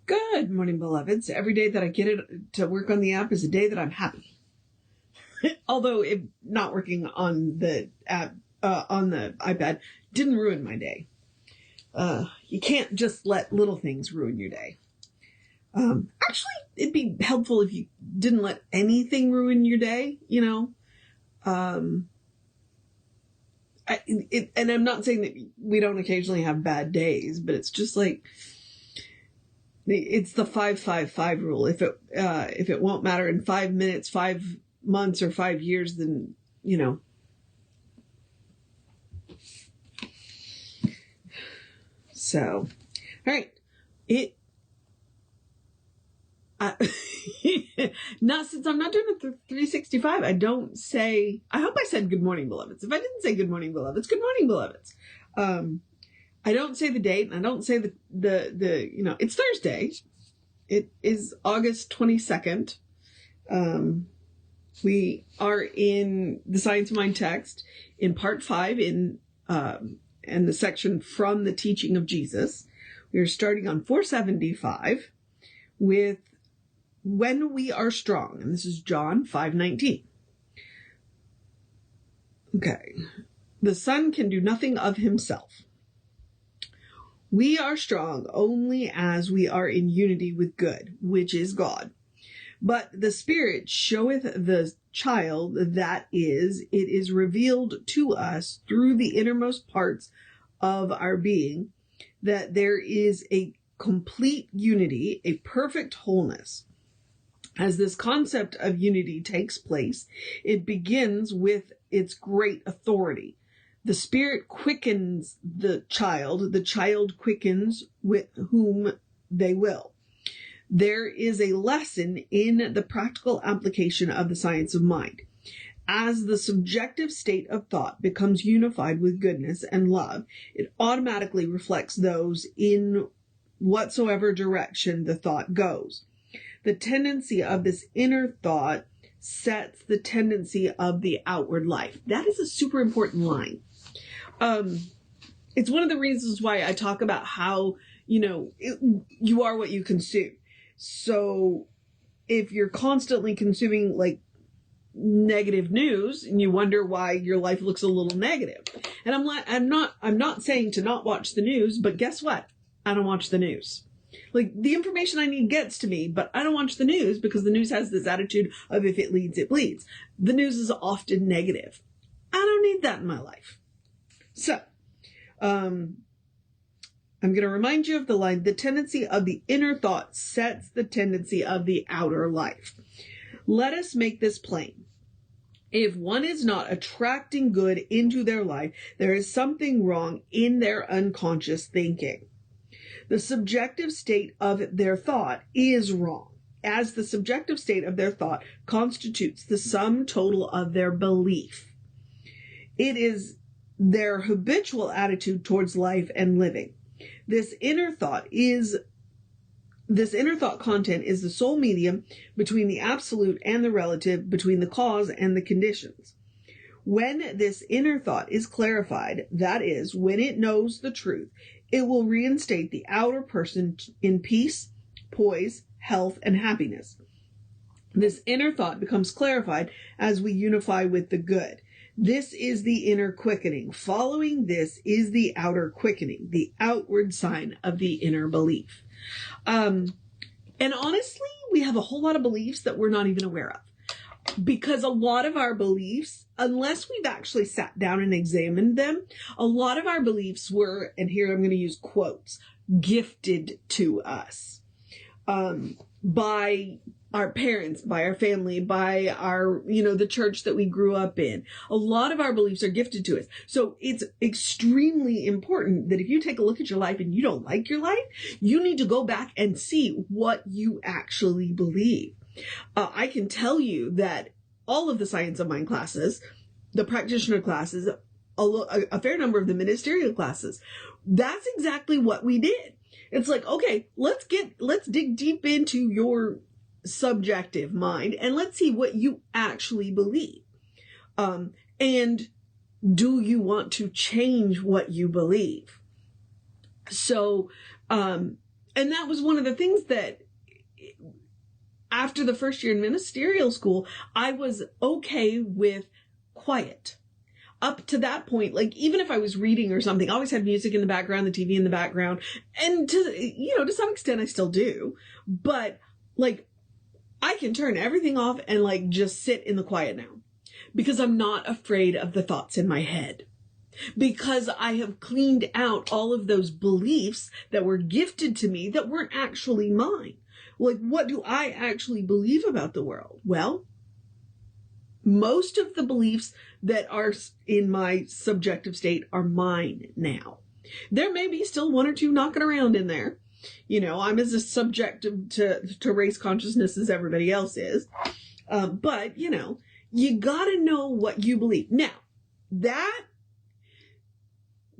Good morning, beloveds. Every day that I get it to work on the app is a day that I'm happy. Although it not working on the app, on the iPad didn't ruin my day. You can't just let little things ruin your day. Actually, it'd be helpful if you didn't let anything ruin your day, you know. And I'm not saying that we don't occasionally have bad days, but it's just like, it's the 5-5-5 rule. If it won't matter in 5 minutes, 5 months, or 5 years, then, you know. So, all right. Not since I'm not doing a 365. I don't say, I hope I said good morning, beloveds. If I didn't say good morning, beloveds, good morning, beloveds. I don't say the date, and I don't say the it's Thursday. It is August 22nd. We are in the Science of Mind text in part 5 and the section from the teaching of Jesus. We are starting on 475 with when we are strong. And this is John 5:19. Okay. The Son can do nothing of himself. We are strong only as we are in unity with good, which is God. But the Spirit showeth the child that it is revealed to us through the innermost parts of our being, that there is a complete unity, a perfect wholeness. As this concept of unity takes place, it begins with its great authority. The Spirit quickens the child quickens with whom they will. There is a lesson in the practical application of the science of mind. As the subjective state of thought becomes unified with goodness and love, it automatically reflects those in whatsoever direction the thought goes. The tendency of this inner thought sets the tendency of the outward life. That is a super important line. It's one of the reasons why I talk about how, you are what you consume. So if you're constantly consuming like negative news and you wonder why your life looks a little negative. And I'm not saying to not watch the news, but guess what? I don't watch the news. Like, the information I need gets to me, but I don't watch the news because the news has this attitude of if it leads, it bleeds. The news is often negative. I don't need that in my life. So, I'm going to remind you of the line, the tendency of the inner thought sets the tendency of the outer life. Let us make this plain. If one is not attracting good into their life, there is something wrong in their unconscious thinking. The subjective state of their thought is wrong, as the subjective state of their thought constitutes the sum total of their belief. It is their habitual attitude towards life and living. This inner thought content is the sole medium between the absolute and the relative, between the cause and the conditions. When this inner thought is clarified, that is, when it knows the truth, it will reinstate the outer person in peace, poise, health, and happiness. This inner thought becomes clarified as we unify with the good. This is the inner quickening. Following this is the outer quickening, the outward sign of the inner belief. And honestly, we have a whole lot of beliefs that we're not even aware of. Because a lot of our beliefs, unless we've actually sat down and examined them, a lot of our beliefs were, and here I'm going to use quotes, gifted to us by our parents, by our family, by our, the church that we grew up in. A lot of our beliefs are gifted to us. So it's extremely important that if you take a look at your life and you don't like your life, you need to go back and see what you actually believe. I can tell you that all of the Science of Mind classes, the practitioner classes, a fair number of the ministerial classes, that's exactly what we did. It's like, okay, let's dig deep into your subjective mind and let's see what you actually believe. And do you want to change what you believe? So, And that was one of the things that after the first year in ministerial school, I was okay with quiet. Up to that point, like even if I was reading or something, I always had music in the background, the TV in the background. And to some extent I still do, but like I can turn everything off and like just sit in the quiet now because I'm not afraid of the thoughts in my head. Because I have cleaned out all of those beliefs that were gifted to me that weren't actually mine. Like, what do I actually believe about the world? Well, most of the beliefs that are in my subjective state are mine now. There may be still one or two knocking around in there. I'm as subjective to race consciousness as everybody else is. But, you gotta know what you believe. Now, that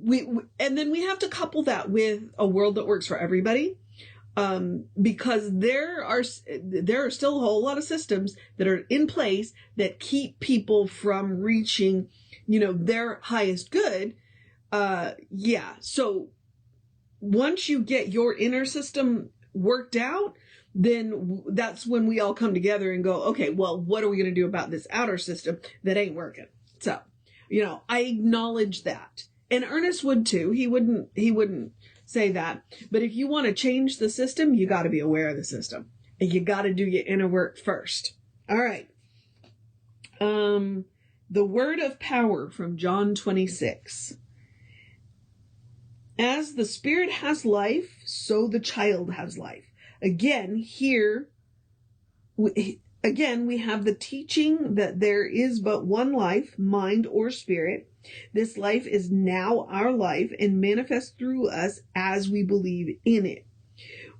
and then we have to couple that with a world that works for everybody. Because there are still a whole lot of systems that are in place that keep people from reaching, their highest good. So once you get your inner system worked out, then that's when we all come together and go, okay, well, what are we going to do about this outer system that ain't working? So, I acknowledge that. And Ernest would too. He wouldn't say that. But if you want to change the system, you got to be aware of the system. And you got to do your inner work first. All right. The word of power from John 26. As the spirit has life, so the child has life. Again, we have the teaching that there is but one life, mind or spirit. This life is now our life and manifests through us as we believe in it.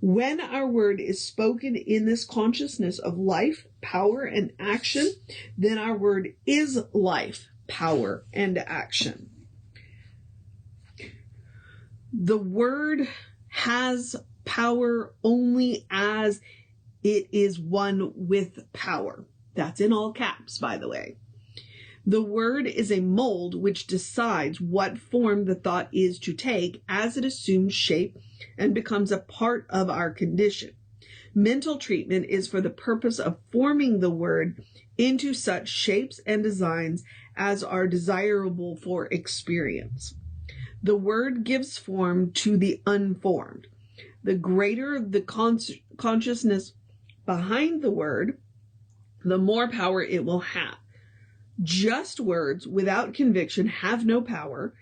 When our word is spoken in this consciousness of life, power, and action, then our word is life, power, and action. The word has power only as it is one with power. That's in all caps, by the way. The word is a mold which decides what form the thought is to take as it assumes shape and becomes a part of our condition. Mental treatment is for the purpose of forming the word into such shapes and designs as are desirable for experience. The word gives form to the unformed. The greater the consciousness behind the word, the more power it will have. Just words without conviction have no power,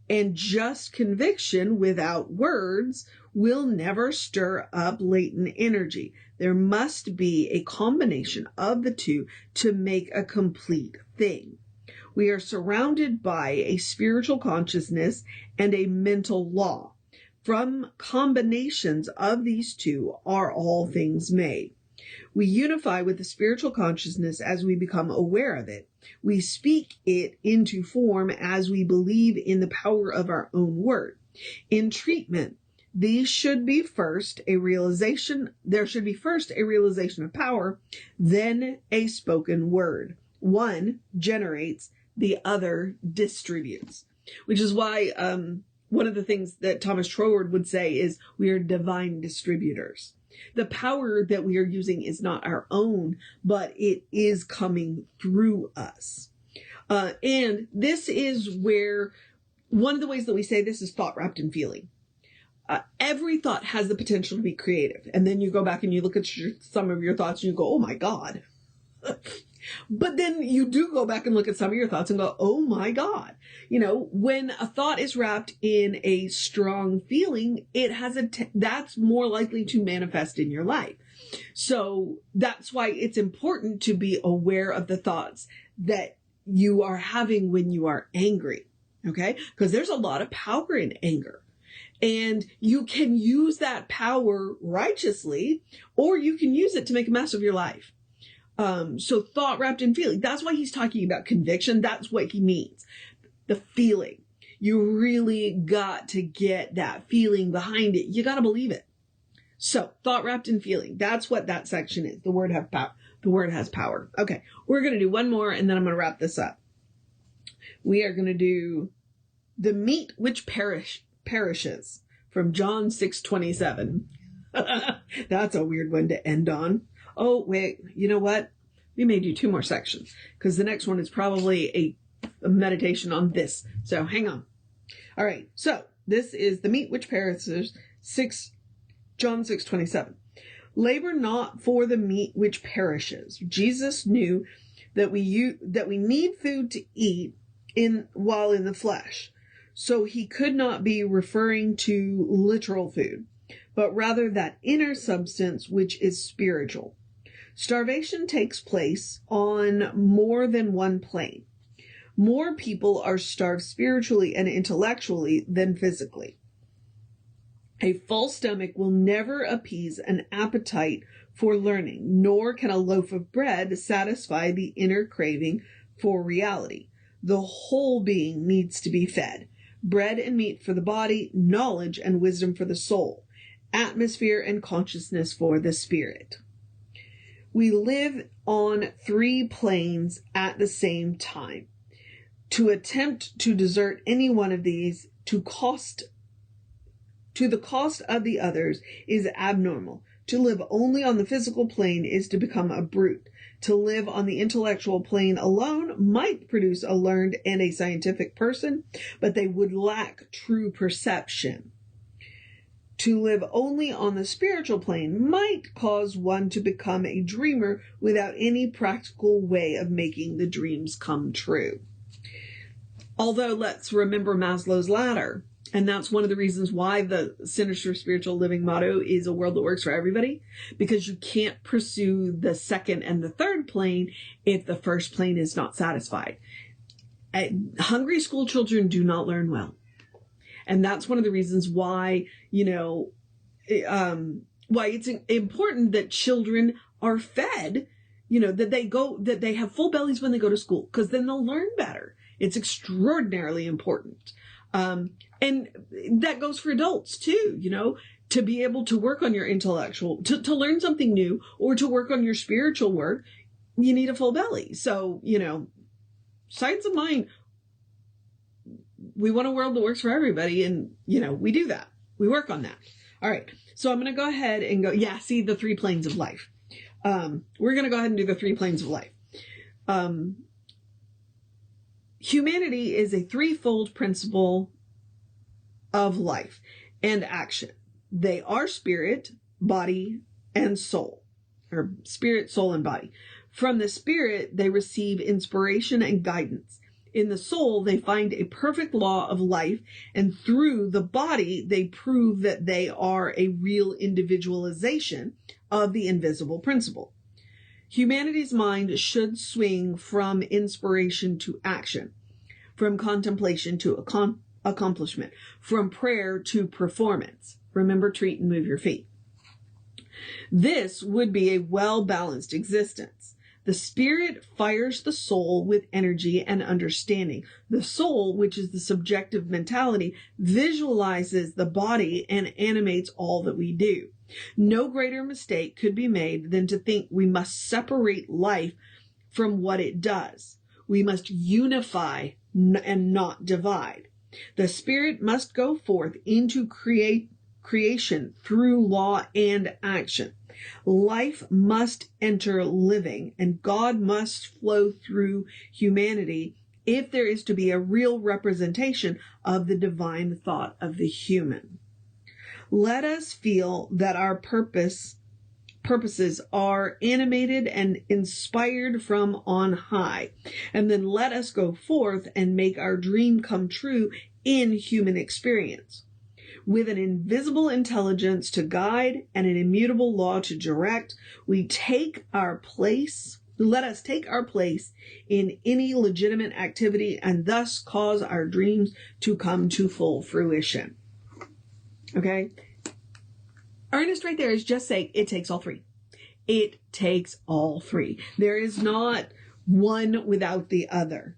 and just conviction without words will never stir up latent energy. There must be a combination of the two to make a complete thing. We are surrounded by a spiritual consciousness and a mental law. From combinations of these two are all things made. We unify with the spiritual consciousness as we become aware of it. We speak it into form as we believe in the power of our own word. In treatment, there should be first a realization of power, then a spoken word. One generates, the other distributes. Which is why one of the things that Thomas Troward would say is we are divine distributors. The power that we are using is not our own, but it is coming through us. And this is where one of the ways that we say this is thought wrapped in feeling. Every thought has the potential to be creative. And then you go back and you look at some of your thoughts and you go, oh my God. But then you do go back and look at some of your thoughts and go, oh my God. When a thought is wrapped in a strong feeling, it has that's more likely to manifest in your life. So that's why it's important to be aware of the thoughts that you are having when you are angry. Okay? Because there's a lot of power in anger. And you can use that power righteously, or you can use it to make a mess of your life. So thought wrapped in feeling. That's why he's talking about conviction. That's what he means. The feeling. You really got to get that feeling behind it. You got to believe it. So thought wrapped in feeling. That's what that section is. The word have power. The word has power. Okay. We're going to do one more and then I'm going to wrap this up. We are going to do the meat which perishes from John 6:27. That's a weird one to end on. Oh, wait, you know what? We may do 2 more sections because the next one is probably a meditation on this. So hang on. All right. So this is the meat which perishes, John 6:27. Labor not for the meat which perishes. Jesus knew that we need food to eat while in the flesh. So he could not be referring to literal food, but rather that inner substance which is spiritual. Starvation takes place on more than one plane. More people are starved spiritually and intellectually than physically. A full stomach will never appease an appetite for learning, nor can a loaf of bread satisfy the inner craving for reality. The whole being needs to be fed. Bread and meat for the body, knowledge and wisdom for the soul, atmosphere and consciousness for the spirit. We live on 3 planes at the same time. To attempt to desert any one of these to the cost of the others is abnormal. To live only on the physical plane is to become a brute. To live on the intellectual plane alone might produce a learned and a scientific person, but they would lack true perception. To live only on the spiritual plane might cause one to become a dreamer without any practical way of making the dreams come true. Although let's remember Maslow's ladder. And that's one of the reasons why the Sinister Spiritual Living motto is a world that works for everybody, because you can't pursue the second and the third plane if the first plane is not satisfied. Hungry school children do not learn well. And that's one of the reasons why, why it's important that children are fed, that they have full bellies when they go to school, because then they'll learn better. It's extraordinarily important. And that goes for adults too, to be able to work on your intellectual, to learn something new or to work on your spiritual work, you need a full belly. So, science of mind, we want a world that works for everybody. And, we do that. We work on that. All right. So I'm going to go ahead and go, the 3 planes of life. We're going to go ahead and do the 3 planes of life. Humanity is a 3-fold principle of life and action. They are spirit, body, and soul, or spirit, soul, and body. From the spirit, they receive inspiration and guidance. In the soul, they find a perfect law of life, and through the body, they prove that they are a real individualization of the invisible principle. Humanity's mind should swing from inspiration to action, from contemplation to accomplishment, from prayer to performance. Remember, treat and move your feet. This would be a well-balanced existence. The spirit fires the soul with energy and understanding. The soul, which is the subjective mentality, visualizes the body and animates all that we do. No greater mistake could be made than to think we must separate life from what it does. We must unify and not divide. The spirit must go forth into creation through law and action. Life must enter living, and God must flow through humanity if there is to be a real representation of the divine thought of the human. Let us feel that our purposes are animated and inspired from on high, and then let us go forth and make our dream come true in human experience. With an invisible intelligence to guide and an immutable law to direct, let us take our place in any legitimate activity and thus cause our dreams to come to full fruition. Okay? Ernest right there is just saying it takes all 3. It takes all 3. There is not one without the other.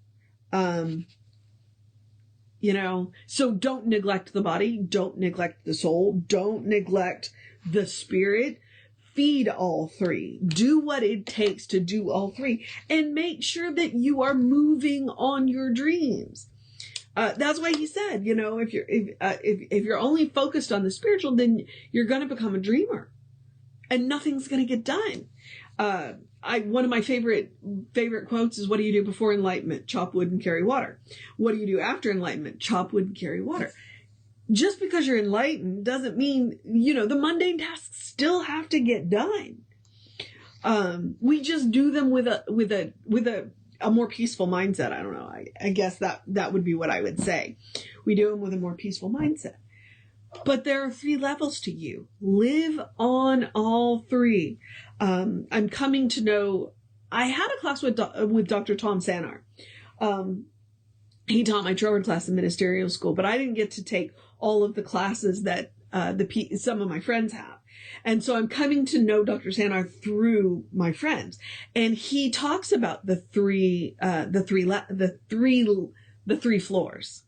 So don't neglect the body, don't neglect the soul, don't neglect the spirit. Feed all 3. Do what it takes to do all 3, and make sure that you are moving on your dreams. That's why he said, if you're only focused on the spiritual, then you're going to become a dreamer, and nothing's going to get done. One of my favorite quotes is, "What do you do before enlightenment? Chop wood and carry water. What do you do after enlightenment? Chop wood and carry water." Just because you're enlightened doesn't mean, the mundane tasks still have to get done. We just do them with a more peaceful mindset. I don't know. I guess that would be what I would say. We do them with a more peaceful mindset. But there are 3 levels to you. Live on all 3. I'm coming to know, I had a class with Dr. Tom Sanar. He taught my Trevor class in ministerial school, but I didn't get to take all of the classes that some of my friends have. And so I'm coming to know Dr. Sanar through my friends. And he talks about the three floors.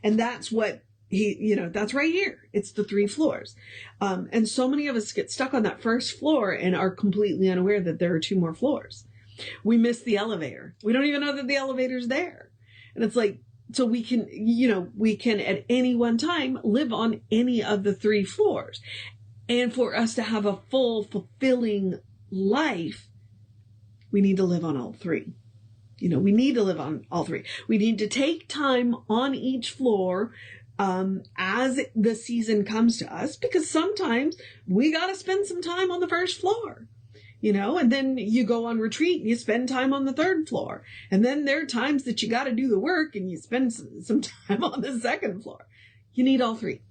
And that's what that's right here. It's the 3 floors. And so many of us get stuck on that first floor and are completely unaware that there are 2 more floors. We miss the elevator. We don't even know that the elevator's there. And it's like, so we can at any one time live on any of the 3 floors. And for us to have a full, fulfilling life, we need to live on all 3. We need to live on all 3. We need to take time on each floor as the season comes to us, because sometimes we got to spend some time on the first floor, and then you go on retreat and you spend time on the 3rd floor. And then there are times that you got to do the work and you spend some time on the 2nd floor. You need all 3.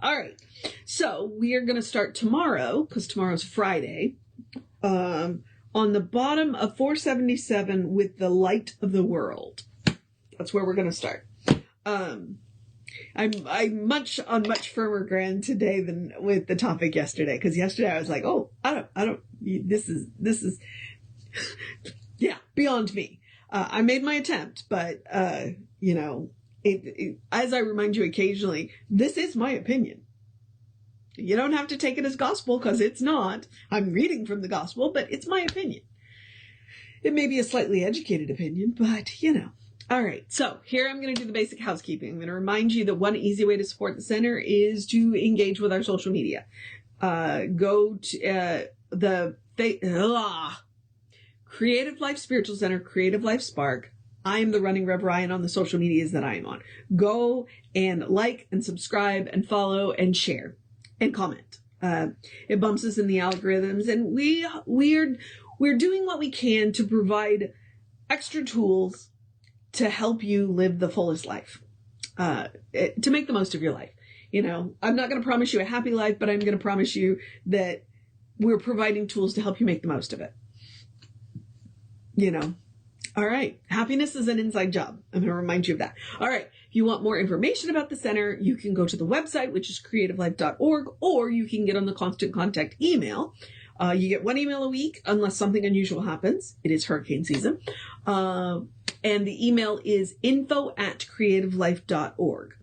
All right. So we are going to start tomorrow, because tomorrow's Friday, on the bottom of 477 with the light of the world. That's where we're going to start. I'm on much firmer ground today than with the topic yesterday, because yesterday I was like, oh, I don't, this is, yeah, beyond me. I made my attempt, but, as I remind you occasionally, this is my opinion. You don't have to take it as gospel, because it's not. I'm reading from the gospel, but it's my opinion. It may be a slightly educated opinion, but, All right, so here I'm going to do the basic housekeeping. I'm going to remind you that one easy way to support the center is to engage with our social media. Go to the Creative Life Spiritual Center, Creative Life Spark. I am the running Rev Ryan on the social medias that I am on. Go and like and subscribe and follow and share and comment. It bumps us in the algorithms, and we're doing what we can to provide extra tools to help you live the fullest life, to make the most of your life. I'm not going to promise you a happy life, but I'm going to promise you that we're providing tools to help you make the most of it. All right. Happiness is an inside job. I'm going to remind you of that. All right. If you want more information about the center, you can go to the website, which is creativelife.org, or you can get on the constant contact email. You get 1 email a week unless something unusual happens. It is hurricane season. And the email is info@creativelife.org.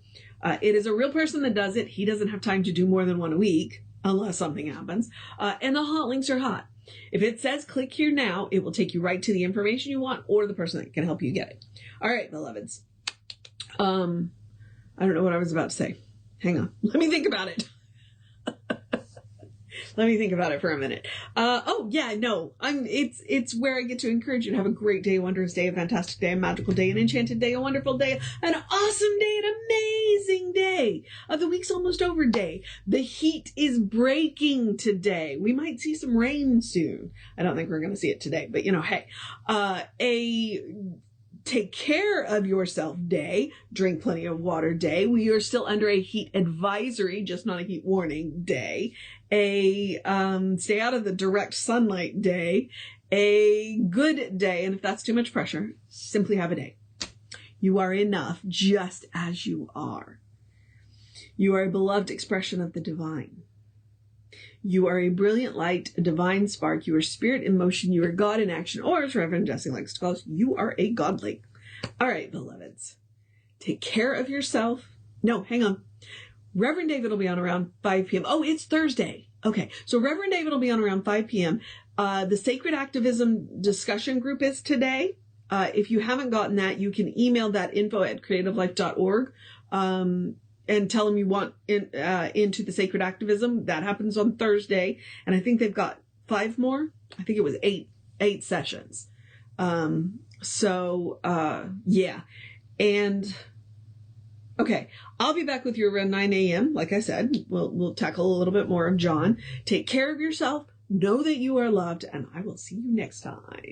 It is a real person that does it. He doesn't have time to do more than 1 a week unless something happens. And the hot links are hot. If it says click here now, it will take you right to the information you want or the person that can help you get it. All right, beloveds. I don't know what I was about to say. Hang on. Let me think about it. Let me think about it for a minute. It's where I get to encourage you to have a great day, a wondrous day, a fantastic day, a magical day, an enchanted day, a wonderful day, an awesome day, an amazing day. The week's almost over day. The heat is breaking today. We might see some rain soon. I don't think we're going to see it today, but hey, take care of yourself day, drink plenty of water day. We are still under a heat advisory, just not a heat warning day. Stay out of the direct sunlight day, a good day. And if that's too much pressure, simply have a day. You are enough just as you are. You are a beloved expression of the divine. You are a brilliant light, a divine spark. You are spirit in motion. You are God in action. Or as Reverend Jesse likes to call us, you are a godling. All right, beloveds. Take care of yourself. No, hang on. Reverend David will be on around 5 p.m. Oh, it's Thursday. Okay, so Reverend David will be on around 5 p.m. The Sacred Activism discussion group is today. If you haven't gotten that, you can email that info@creativelife.org and tell them you want into the sacred activism. That happens on Thursday. And I think they've got 5 more. I think it was 8 sessions. Yeah. And okay, I'll be back with you around 9 a.m. Like I said, we'll tackle a little bit more of John. Take care of yourself. Know that you are loved, and I will see you next time.